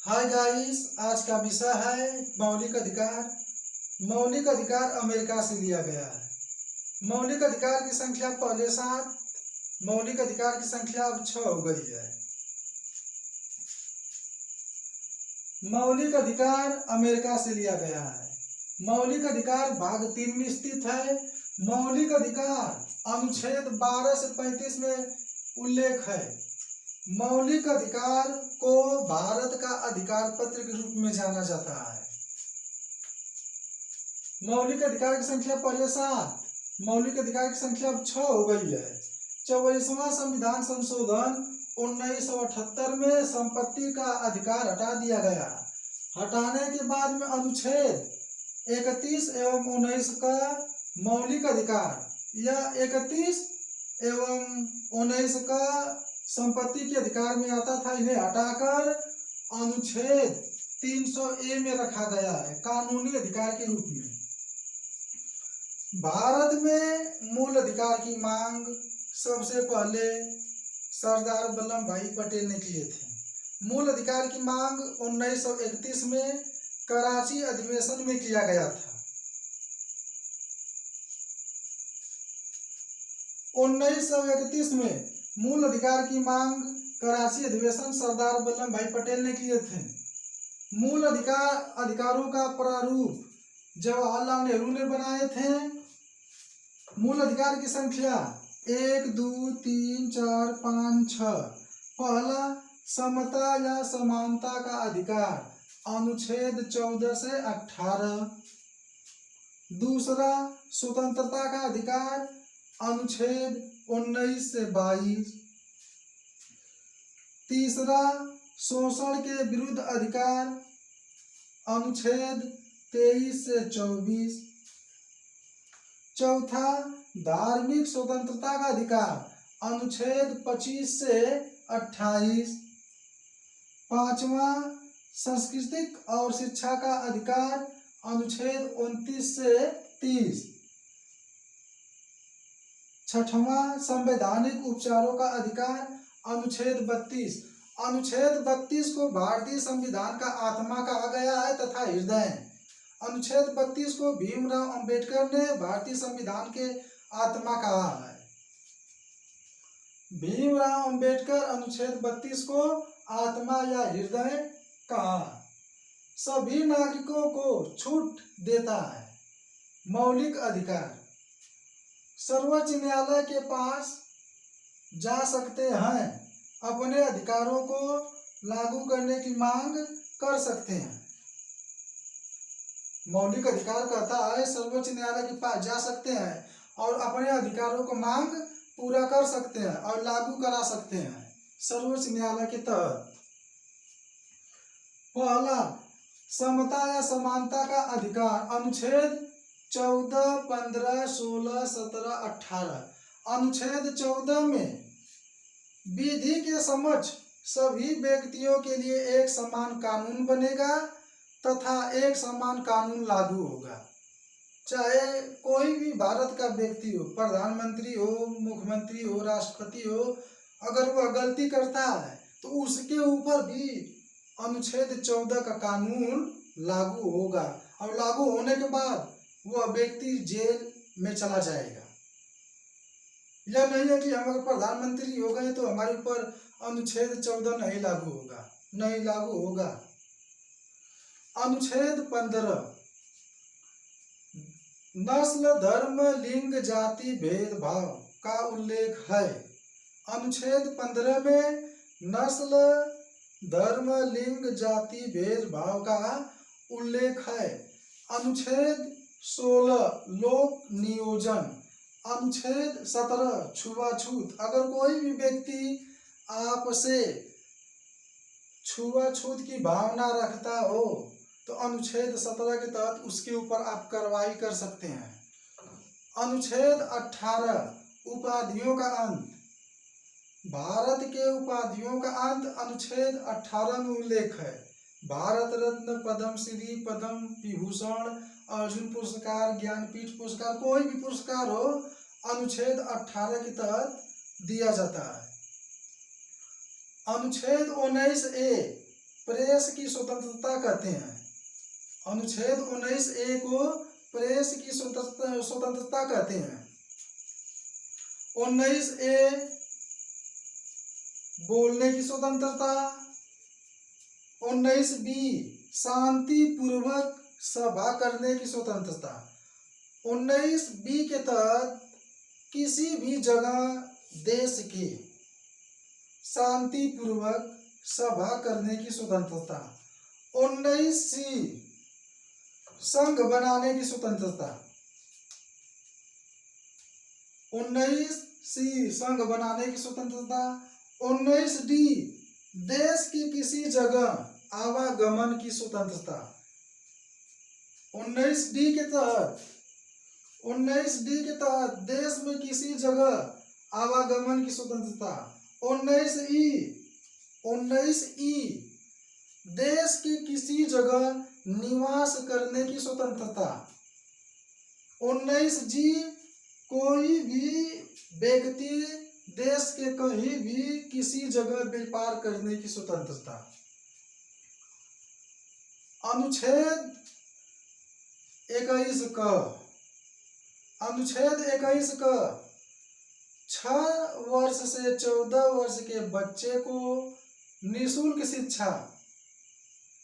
Hi guys, आज का विषय है मौलिक अधिकार। मौलिक अधिकार अमेरिका से लिया गया है। मौलिक अधिकार की संख्या पहले 7, मौलिक अधिकार की संख्या अब 6 हो गई है। मौलिक अधिकार अमेरिका से लिया गया है। मौलिक अधिकार भाग 3 में स्थित है। मौलिक अधिकार अनुच्छेद 12 से 35 में उल्लेख है। मौलिक अधिकार को भारत का अधिकार पत्र के रूप में जाना जाता है। मौलिक अधिकार की संख्या पहले 7, मौलिक अधिकार की संख्या अब 6 हो गई है। 24वां संविधान संशोधन 1978 में संपत्ति का अधिकार हटा दिया गया। हटाने के बाद में अनुच्छेद 31 एवं 19 का मौलिक अधिकार या 31 एवं 19 का संपत्ति के अधिकार में आता था। इन्हें हटाकर अनुच्छेद 300A में रखा गया है कानूनी अधिकार के रूप में। भारत में मूल अधिकार की मांग सबसे पहले सरदार वल्लभ भाई पटेल ने किए थे। मूल अधिकार की मांग 1931 में कराची अधिवेशन में किया गया था। 1931 में मूल अधिकार की मांग कराची अधिवेशन सरदार वल्लभ भाई पटेल ने किए थे। मूल अधिकारों का प्रारूप जवाहरलाल नेहरू ने बनाए थे। मूल अधिकार की संख्या 1, 2, 3, 4, 5, 6। पहला, समता या समानता का अधिकार अनुच्छेद 14 से 18। दूसरा, स्वतंत्रता का अधिकार अनुच्छेद 19 से 22। तीसरा, शोषण के विरुद्ध अधिकार अनुच्छेद 23 से 24। चौथा, धार्मिक स्वतंत्रता का अधिकार अनुच्छेद 25 से 28। पांचवा, सांस्कृतिक और शिक्षा का अधिकार अनुच्छेद 29 से 30। छठवां, संवैधानिक उपचारों का अधिकार अनुच्छेद 32। अनुच्छेद 32 को भारतीय संविधान का आत्मा कहा गया है तथा हृदय। अनुच्छेद 32 को भीमराव अंबेडकर ने भारतीय संविधान के आत्मा कहा है। भीमराव अंबेडकर अनुच्छेद 32 को आत्मा या हृदय कहा। सभी नागरिकों को छूट देता है। मौलिक अधिकार, सर्वोच्च न्यायालय के पास जा सकते हैं, अपने अधिकारों को लागू करने की मांग कर सकते हैं। मौलिक अधिकार कहता है सर्वोच्च न्यायालय के पास जा सकते हैं और अपने अधिकारों को मांग पूरा कर सकते हैं और लागू करा सकते हैं सर्वोच्च न्यायालय के तहत। पहला, समता या समानता का अधिकार अनुच्छेद 14, 15, 16, 17, 18। अनुच्छेद 14 में विधि के समक्ष सभी व्यक्तियों के लिए एक समान कानून बनेगा तथा एक समान कानून लागू होगा। चाहे कोई भी भारत का व्यक्ति हो, प्रधानमंत्री हो, मुख्यमंत्री हो, राष्ट्रपति हो, अगर वह गलती करता है तो उसके ऊपर भी अनुच्छेद 14 का कानून लागू होगा और लागू होने के बाद वह व्यक्ति जेल में चला जाएगा। यह नहीं है कि हम अगर प्रधानमंत्री हो गए तो हमारे ऊपर अनुच्छेद 14 नहीं लागू होगा, नहीं लागू होगा। अनुच्छेद 15, नस्ल, धर्म, लिंग, जाति भेदभाव का उल्लेख है। अनुच्छेद 15 में नस्ल, धर्म, लिंग, जाति भेदभाव का उल्लेख है। अनुच्छेद 16, लोक नियोजन। अनुच्छेद 17, छुआछूत। अगर कोई भी व्यक्ति आपसे छुआछूत की भावना रखता हो तो अनुच्छेद 17 के तहत उसके ऊपर आप कार्रवाई कर सकते हैं। अनुच्छेद 18, उपाधियों का अंत। भारत के उपाधियों का अंत अनुच्छेद 18 में उल्लेख है। भारत रत्न, पद्मश्री, पद्म विभूषण, अर्जुन पुरस्कार, ज्ञानपीठ पुरस्कार, कोई भी पुरस्कार हो अनुच्छेद 18 के तहत दिया जाता है। अनुच्छेद 19A प्रेस की स्वतंत्रता कहते हैं। अनुच्छेद 19A को प्रेस की स्वतंत्रता कहते हैं। 19A बोलने की स्वतंत्रता। 19B शांतिपूर्वक सभा करने की स्वतंत्रता। 19B के तहत किसी भी जगह देश की शांतिपूर्वक सभा करने की स्वतंत्रता। 19C संघ बनाने की स्वतंत्रता। 19C संघ बनाने की स्वतंत्रता। 19D देश की किसी जगह आवागमन की स्वतंत्रता। 19D के तहत देश में किसी जगह आवागमन की स्वतंत्रता। 19E देश की किसी जगह निवास करने की स्वतंत्रता। 19G कोई भी व्यक्ति देश के कहीं भी किसी जगह व्यापार करने की स्वतंत्रता। अनुच्छेद 21 क। अनुच्छेद 21 क 6 वर्ष से 14 वर्ष के बच्चे को निःशुल्क शिक्षा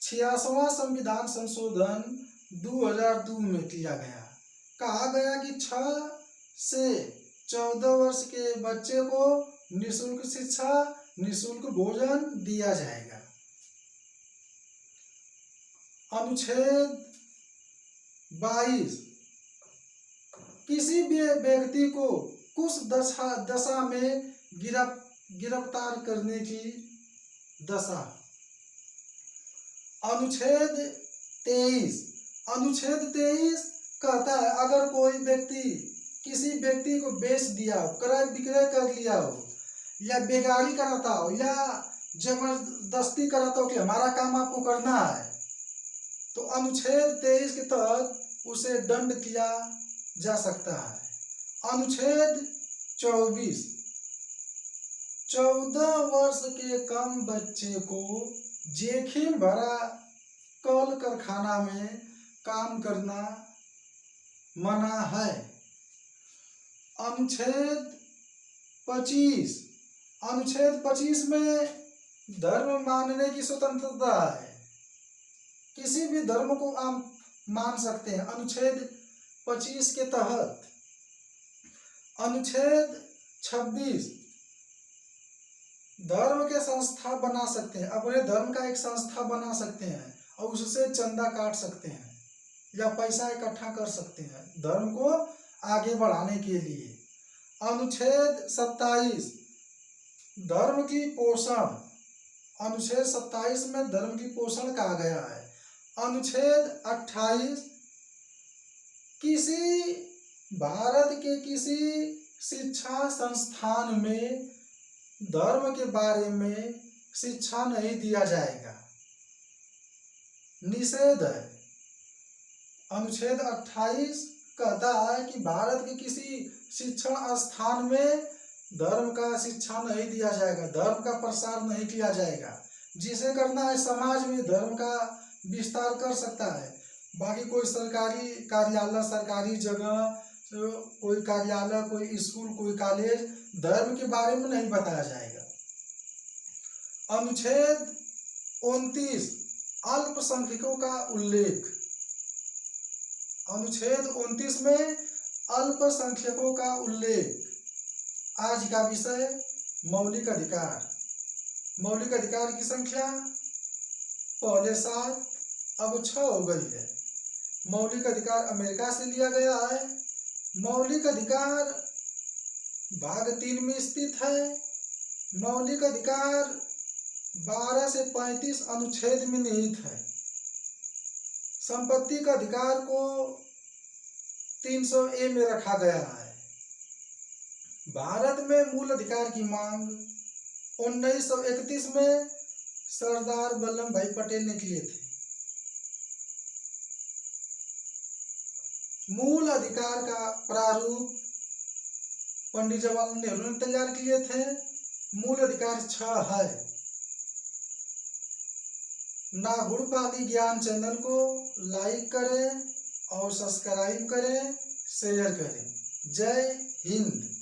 86वां संविधान संशोधन 2002 में किया गया। कहा गया कि 6 से 14 वर्ष के बच्चे को निःशुल्क शिक्षा, निःशुल्क भोजन दिया जाएगा। अनुच्छेद 22 किसी भी व्यक्ति को कुछ दशा में गिरफ्तार करने की दशा। अनुच्छेद 23 कहता है अगर कोई व्यक्ति किसी व्यक्ति को बेच दिया हो, क्रय विक्रय कर लिया हो, या बेगारी कराता हो, या जबरदस्ती कराता हो कि हमारा काम आपको करना है, तो अनुच्छेद 23 के तहत उसे दंड किया जा सकता है। अनुच्छेद 24 14 वर्ष के कम बच्चे को जोखिम भरा कल कारखाना में काम करना मना है। अनुच्छेद 25 में धर्म मानने की स्वतंत्रता है। किसी भी धर्म को आप मान सकते हैं अनुच्छेद 25 के तहत। अनुच्छेद 26 धर्म के संस्था बना सकते हैं, अपने धर्म का एक संस्था बना सकते हैं और उससे चंदा काट सकते हैं या पैसा इकट्ठा कर सकते हैं धर्म को आगे बढ़ाने के लिए। अनुच्छेद 27 धर्म की पोषण। अनुच्छेद 27 में धर्म की पोषण कहा गया है। अनुच्छेद 28 किसी भारत के किसी शिक्षा संस्थान में धर्म के बारे में शिक्षा नहीं दिया जाएगा, निषेध है। अनुच्छेद 28 कहता है कि भारत के किसी शिक्षण स्थान में धर्म का शिक्षा नहीं दिया जाएगा, धर्म का प्रसार नहीं किया जाएगा। जिसे करना है समाज में धर्म का विस्तार कर सकता है। बाकी कोई सरकारी कार्यालय, सरकारी जगह, कोई कार्यालय, कोई स्कूल, कोई कॉलेज धर्म के बारे में नहीं बताया जाएगा। अनुच्छेद 29 अल्पसंख्यकों का उल्लेख। अनुच्छेद 29 में अल्पसंख्यकों का उल्लेख। आज का विषय मौलिक अधिकार। मौलिक अधिकार की संख्या पहले 7 अब 6 हो गई है। मौलिक अधिकार अमेरिका से लिया गया है। मौलिक अधिकार भाग 3 में स्थित है। मौलिक अधिकार 12 से 35 अनुच्छेद में निहित है। संपत्ति का अधिकार को 300A में रखा गया है। भारत में मूल अधिकार की मांग 1931 में सरदार वल्लभ भाई पटेल ने किए थे। मूल अधिकार का प्रारूप पंडित जवाहरलाल नेहरू ने तैयार किए थे। मूल अधिकार 6 है। नागुड़पाली ज्ञान चैनल को लाइक करें और सब्सक्राइब करें, शेयर करें। जय हिंद।